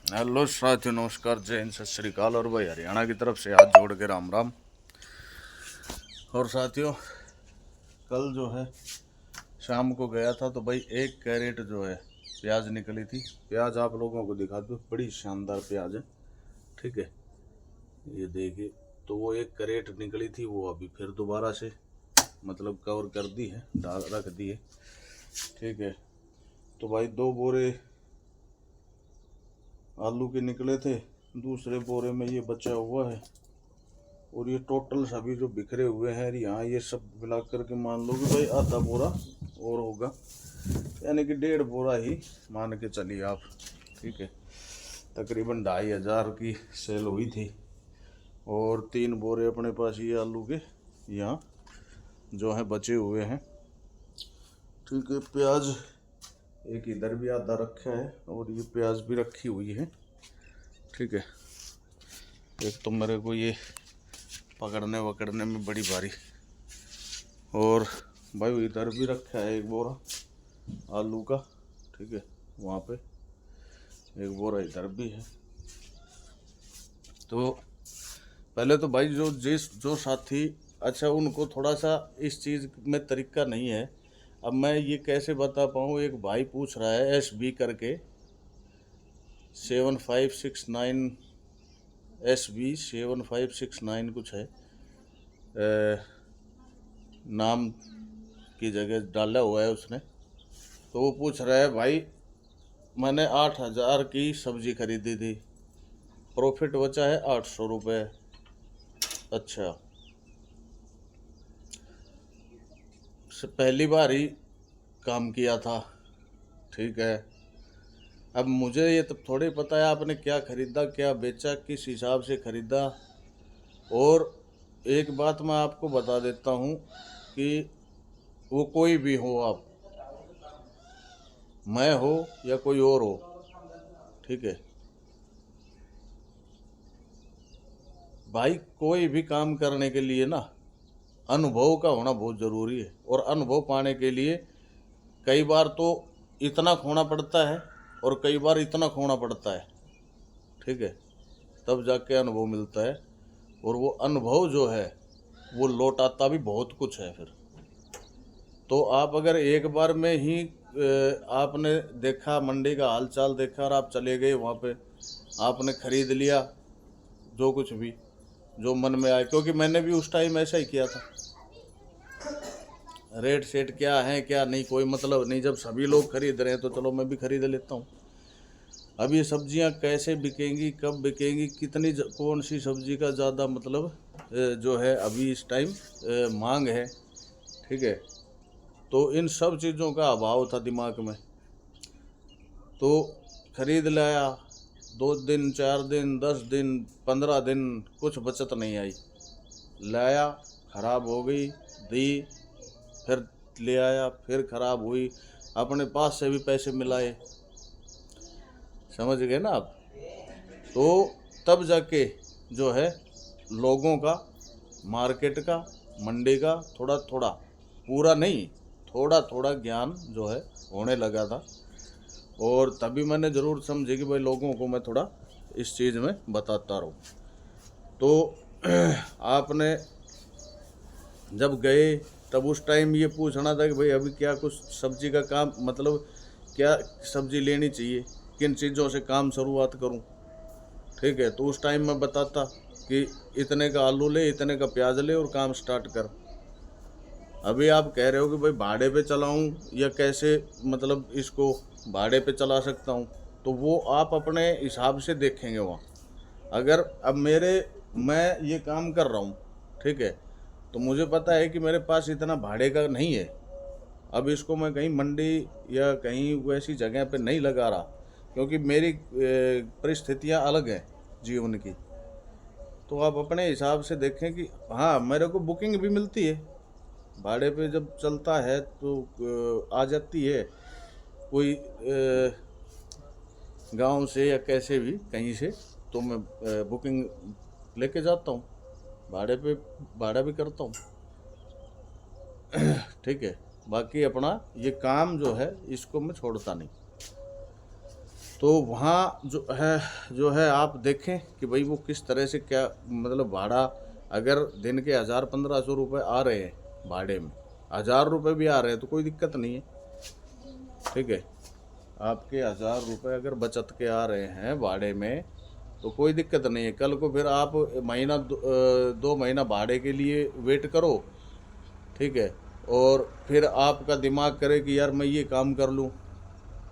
Hello साथियों, नमस्कार, जय हिंद, सत श्री अकाल। और भाई हरियाणा की तरफ से हाथ जोड़ के राम राम। और साथियों, कल जो है शाम को गया था तो भाई 1 कैरेट जो है प्याज निकली थी। प्याज आप लोगों को दिखा दूँ, बड़ी शानदार प्याज है। ठीक है, ये देखिए। तो वो 1 कैरेट निकली थी, वो अभी फिर दोबारा से मतलब कवर कर दी है, डाल रख दी है। ठीक है, तो भाई 2 बोरे आलू के निकले थे, दूसरे बोरे में ये बचा हुआ है। और ये टोटल सभी जो बिखरे हुए हैं यहाँ, ये सब मिला करके मान लो कि भाई आधा बोरा और होगा, यानी कि 1.5 बोरा ही मान के चलिए आप। ठीक है, तकरीबन 2,500 की सेल हुई थी। और 3 बोरे अपने पास ये आलू के यहाँ जो है बचे हुए हैं। ठीक है, प्याज एक इधर भी आधा रखा है और ये प्याज भी रखी हुई है। ठीक है, एक तो मेरे को ये पकड़ने वकड़ने में बड़ी भारी। और भाई इधर भी रखा है 1 बोरा आलू का। ठीक है, वहाँ पे 1 बोरा इधर भी है। तो पहले तो भाई जो साथी, अच्छा उनको थोड़ा सा इस चीज़ में तरीका नहीं है। अब मैं ये कैसे बता पाऊँ। एक भाई पूछ रहा है SB करके 7569, SB 7569 कुछ है, नाम की जगह डाला हुआ है उसने। तो वो पूछ रहा है भाई, मैंने 8,000 की सब्जी खरीदी थी, प्रॉफिट बचा है 800 रुपये। अच्छा, पहली बार ही काम किया था। ठीक है, अब मुझे ये तो थोड़ी पता है आपने क्या खरीदा, क्या बेचा, किस हिसाब से खरीदा। और एक बात मैं आपको बता देता हूँ कि वो कोई भी हो, आप, मैं हो या कोई और हो, ठीक है भाई, कोई भी काम करने के लिए ना अनुभव का होना बहुत ज़रूरी है। और अनुभव पाने के लिए कई बार तो इतना खोना पड़ता है और कई बार इतना खोना पड़ता है। ठीक है, तब जाके अनुभव मिलता है। और वो अनुभव जो है वो लौट आता भी बहुत कुछ है फिर। तो आप अगर एक बार में ही आपने देखा, मंडी का हाल चाल देखा और आप चले गए वहाँ पे, आपने खरीद लिया जो कुछ भी जो मन में आए, क्योंकि मैंने भी उस टाइम ऐसा ही किया था। रेट सेट क्या है क्या नहीं कोई मतलब नहीं, जब सभी लोग खरीद रहे हैं तो चलो मैं भी खरीद लेता हूँ। अब ये सब्जियां कैसे बिकेंगी, कब बिकेंगी, कितनी कौन सी सब्जी का ज़्यादा मतलब जो है अभी इस टाइम मांग है। ठीक है, तो इन सब चीज़ों का अभाव था दिमाग में। तो खरीद लाया, 2 दिन 4 दिन 10 दिन 15 दिन कुछ बचत नहीं आई। लाया, खराब हो गई, दी, फिर ले आया, फिर खराब हुई, अपने पास से भी पैसे मिलाए। समझ गए ना आप। तो तब जाके जो है लोगों का, मार्केट का, मंडी का थोड़ा थोड़ा, पूरा नहीं, थोड़ा थोड़ा ज्ञान जो है होने लगा था। और तभी मैंने ज़रूर समझे कि भाई लोगों को मैं थोड़ा इस चीज़ में बताता रहूँ। तो आपने जब गए तब उस टाइम ये पूछना था कि भाई अभी क्या कुछ सब्जी का काम, मतलब क्या सब्जी लेनी चाहिए, किन चीज़ों से काम शुरुआत करूं। ठीक है, तो उस टाइम मैं बताता कि इतने का आलू ले, इतने का प्याज ले और काम स्टार्ट कर। अभी आप कह रहे हो कि भाई भाड़े पे चलाऊं या कैसे, मतलब इसको भाड़े पे चला सकता हूं, तो वो आप अपने हिसाब से देखेंगे वहाँ। अगर अब मैं ये काम कर रहा हूँ, ठीक है, तो मुझे पता है कि मेरे पास इतना भाड़े का नहीं है। अब इसको मैं कहीं मंडी या कहीं वैसी जगह पे नहीं लगा रहा, क्योंकि मेरी परिस्थितियाँ अलग हैं जीवन की। तो आप अपने हिसाब से देखें कि हाँ, मेरे को बुकिंग भी मिलती है भाड़े पे, जब चलता है तो आ जाती है कोई गांव से या कैसे भी कहीं से, तो मैं बुकिंग लेके जाता हूँ, भाड़े पे भाड़ा भी करता हूँ। ठीक है, बाकी अपना ये काम जो है इसको मैं छोड़ता नहीं। तो वहाँ जो है आप देखें कि भाई वो किस तरह से क्या मतलब भाड़ा, अगर दिन के 1000-1500 रुपये आ रहे हैं भाड़े में, 1000 रुपये भी आ रहे हैं तो कोई दिक्कत नहीं है। ठीक है, आपके 1000 रुपये अगर बचत के आ रहे हैं भाड़े में तो कोई दिक्कत नहीं है। कल को फिर आप महीना 2 महीना भाड़े के लिए वेट करो, ठीक है, और फिर आपका दिमाग करे कि यार मैं ये काम कर लूँ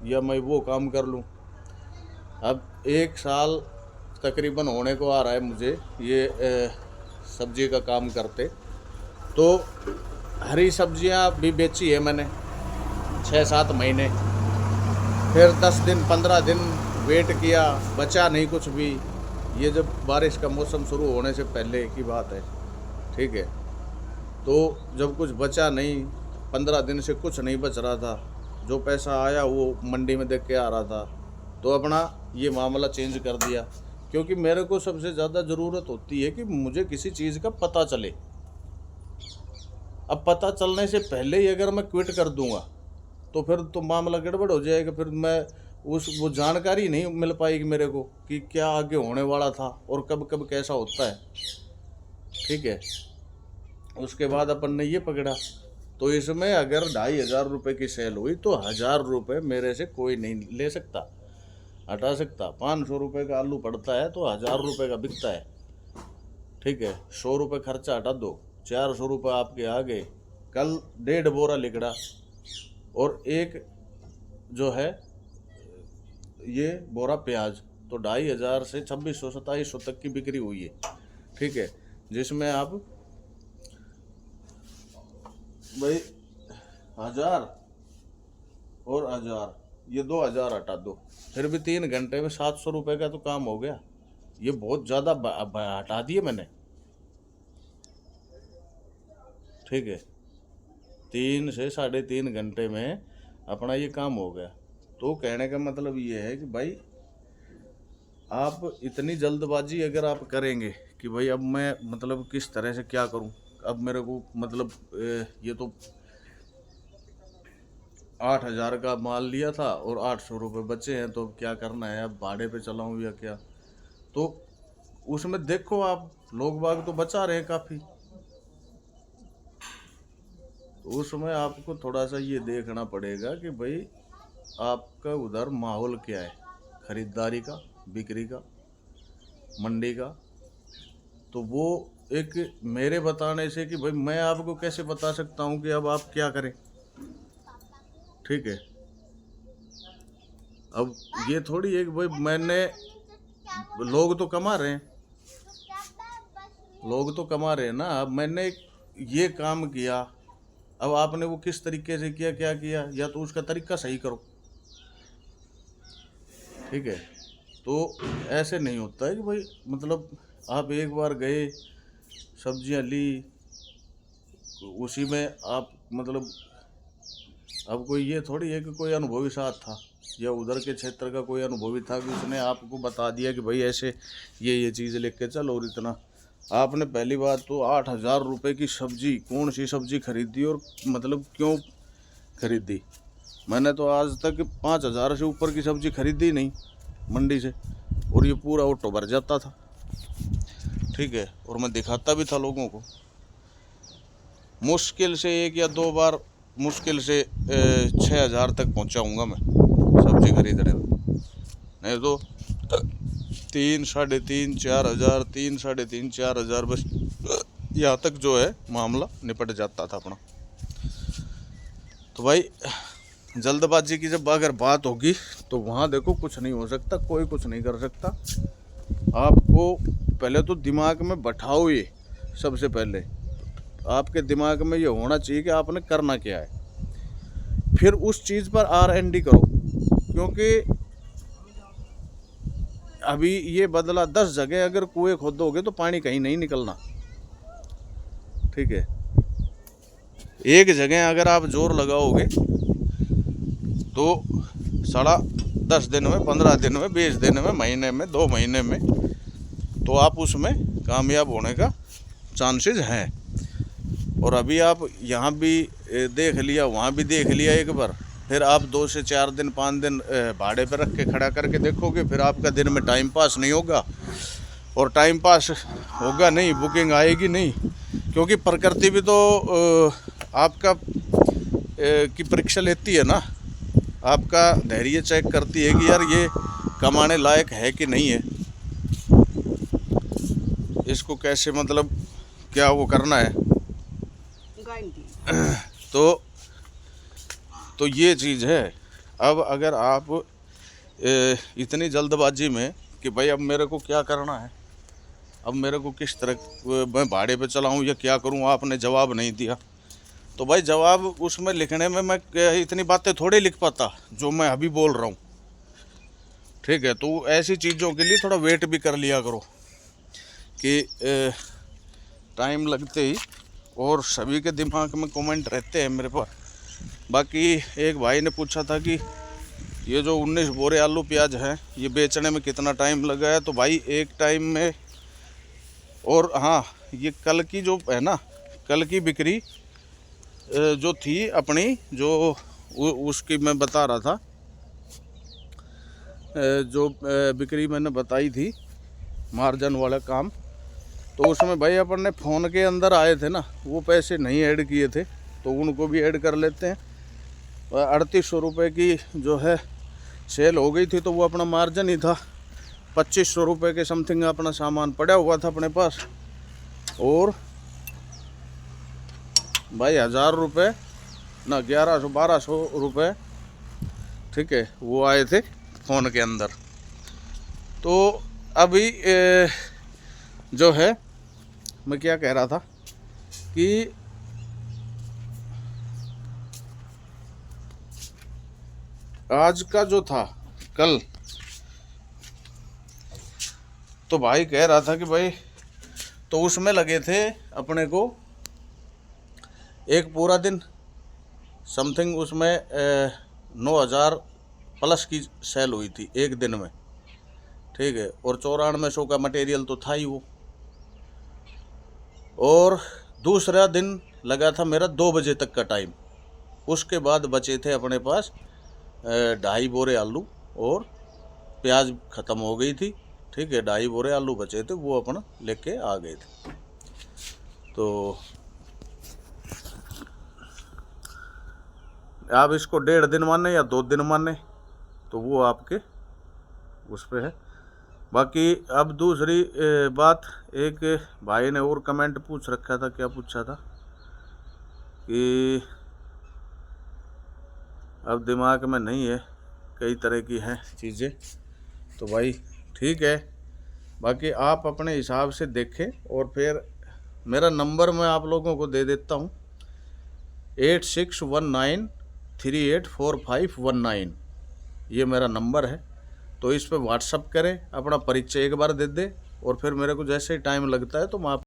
या मैं वो काम कर लूँ। अब 1 साल तकरीबन होने को आ रहा है मुझे ये सब्जी का काम करते, तो हरी सब्जियां भी बेची है मैंने 6-7 महीने, फिर 10 दिन 15 दिन वेट किया, बचा नहीं कुछ भी। ये जब बारिश का मौसम शुरू होने से पहले की बात है, ठीक है, तो जब कुछ बचा नहीं, 15 दिन से कुछ नहीं बच रहा था, जो पैसा आया वो मंडी में देख के आ रहा था, तो अपना ये मामला चेंज कर दिया। क्योंकि मेरे को सबसे ज़्यादा ज़रूरत होती है कि मुझे किसी चीज़ का पता चले। अब पता चलने से पहले ही अगर मैं क्विट कर दूंगा तो फिर तो मामला गड़बड़ हो जाएगा। फिर मैं वो जानकारी नहीं मिल पाएगी मेरे को कि क्या आगे होने वाला था और कब कब कैसा होता है। ठीक है, उसके बाद अपन ने ये पकड़ा, तो इसमें अगर 2500 रुपये की सेल हुई तो 1000 रुपये मेरे से कोई नहीं ले सकता, हटा सकता। 500 रुपये का आलू पड़ता है तो 1000 रुपये का बिकता है। ठीक है, 100 रुपये खर्चा हटा दो, 400 रुपये आपके आ गए। कल 1.5 बोरा लिकड़ा और एक जो है ये बोरा प्याज, तो 2500 से 2600-2700 तक की बिक्री हुई है। ठीक है, जिसमें आप भाई 1000 और 1000 ये 2000 हटा दो, फिर भी 3 घंटे में 700 रुपये का तो काम हो गया। ये बहुत ज़्यादा हटा दिए मैंने। ठीक है, 3 से 3.5 घंटे में अपना ये काम हो गया। तो कहने का मतलब ये है कि भाई आप इतनी जल्दबाजी अगर आप करेंगे कि भाई अब मैं मतलब किस तरह से क्या करूं, अब मेरे को मतलब ये तो 8000 का माल लिया था और 800 रुपये बचे हैं, तो क्या करना है, अब भाड़े पे चलाऊं या क्या। तो उसमें देखो आप लोग बाग तो बचा रहे हैं काफ़ी, तो उसमें आपको थोड़ा सा ये देखना पड़ेगा कि भाई आपका उधर माहौल क्या है, ख़रीदारी का, बिक्री का, मंडी का। तो वो एक मेरे बताने से कि भाई मैं आपको कैसे बता सकता हूँ कि अब आप क्या करें। ठीक है, अब ये थोड़ी है कि भाई मैंने, लोग तो कमा रहे हैं, लोग तो कमा रहे हैं ना। अब मैंने ये काम किया, अब आपने वो किस तरीके से किया, क्या किया, या तो उसका तरीका सही करो। ठीक है, तो ऐसे नहीं होता है कि भाई मतलब आप एक बार गए, सब्जियां ली, उसी में आप मतलब अब कोई ये थोड़ी है कि कोई अनुभवी साथ था या उधर के क्षेत्र का कोई अनुभवी था कि उसने आपको बता दिया कि भाई ऐसे ये चीज़ लेके चलो। और इतना आपने पहली बात तो 8000 रुपये की सब्जी, कौन सी सब्जी खरीदी और मतलब क्यों खरीदी। मैंने तो आज तक 5000 से ऊपर की सब्जी खरीदी नहीं मंडी से, और ये पूरा ऑटो भर जाता था। ठीक है, और मैं दिखाता भी था लोगों को। मुश्किल से 1 या 2 बार मुश्किल से 6000 तक पहुंचाऊंगा मैं सब्जी खरीदने में, नहीं तो 3, 3.5, 4000, 3, 3.5, 4000 बस यहाँ तक जो है मामला निपट जाता था अपना। तो भाई जल्दबाजी की जब अगर बात होगी तो वहाँ देखो कुछ नहीं हो सकता, कोई कुछ नहीं कर सकता। आपको पहले तो दिमाग में बैठाओ, ये सबसे पहले आपके दिमाग में ये होना चाहिए कि आपने करना क्या है। फिर उस चीज़ पर R&D करो, क्योंकि अभी ये बदला 10 जगह अगर कुएं खोदोगे तो पानी कहीं नहीं निकलना। ठीक है, एक जगह अगर आप जोर लगाओगे तो 10 दिन में, 15 दिन में, 20 दिन में, महीने में, 2 महीने में, तो आप उसमें कामयाब होने का चांसेस हैं। और अभी आप यहाँ भी देख लिया, वहाँ भी देख लिया एक बार, फिर आप 2 से 4 दिन 5 दिन भाड़े पर रख के खड़ा करके देखोगे, फिर आपका दिन में टाइम पास नहीं होगा, और टाइम पास होगा नहीं, बुकिंग आएगी नहीं, क्योंकि प्रकृति भी तो आपका की परीक्षा लेती है ना, आपका धैर्य चेक करती है कि यार ये कमाने लायक है कि नहीं है, इसको कैसे मतलब क्या वो करना है। तो ये चीज़ है। अब अगर आप इतनी जल्दबाजी में कि भाई अब मेरे को क्या करना है, अब मेरे को किस तरह मैं भाड़े पे चलाऊं या क्या करूं, आपने जवाब नहीं दिया, तो भाई जवाब उसमें लिखने में मैं इतनी बातें थोड़ी लिख पाता जो मैं अभी बोल रहा हूं, ठीक है। तो ऐसी चीज़ों के लिए थोड़ा वेट भी कर लिया करो कि टाइम लगते ही, और सभी के दिमाग में कमेंट रहते हैं मेरे पास। बाकी एक भाई ने पूछा था कि ये जो 19 बोरे आलू प्याज हैं ये बेचने में कितना टाइम लगा है, तो भाई एक टाइम में, और हाँ ये कल की जो है ना, कल की बिक्री जो थी अपनी, जो उसकी मैं बता रहा था, जो बिक्री मैंने बताई थी मार्जिन वाला काम, तो उसमें भाई अपन ने फ़ोन के अंदर आए थे ना, वो पैसे नहीं ऐड किए थे, तो उनको भी ऐड कर लेते हैं। 3800 रुपये की जो है सेल हो गई थी, तो वो अपना मार्जिन ही था। 2500 रुपये के समथिंग अपना सामान पड़ा हुआ था अपने पास, और भाई 1000 रुपये ना 1100-1200 रुपये, ठीक है, वो आए थे फ़ोन के अंदर। तो अभी जो है मैं क्या कह रहा था कि आज का जो था कल, तो भाई कह रहा था कि भाई तो उसमें लगे थे अपने को एक पूरा दिन समथिंग, उसमें 9000 प्लस की सेल हुई थी एक दिन में, ठीक है, और 9400 का मटेरियल तो था ही वो। और दूसरा दिन लगा था मेरा 2 बजे तक का टाइम, उसके बाद बचे थे अपने पास 2.5 बोरे आलू, और प्याज ख़त्म हो गई थी, ठीक है, 2.5 बोरे आलू बचे थे, वो अपना लेके आ गए थे। तो आप इसको 1.5 दिन माने या 2 दिन माने, तो वो आपके उस पर है। बाकी अब दूसरी बात, एक भाई ने और कमेंट पूछ रखा था, क्या पूछा था कि अब दिमाग में नहीं है, कई तरह की हैं चीज़ें, तो भाई ठीक है। बाकी आप अपने हिसाब से देखें, और फिर मेरा नंबर मैं आप लोगों को दे देता हूँ, 8619384519, ये मेरा नंबर है। तो इस पर व्हाट्सअप करें, अपना परिचय एक बार दे दे, और फिर मेरे को जैसे ही टाइम लगता है तो मैं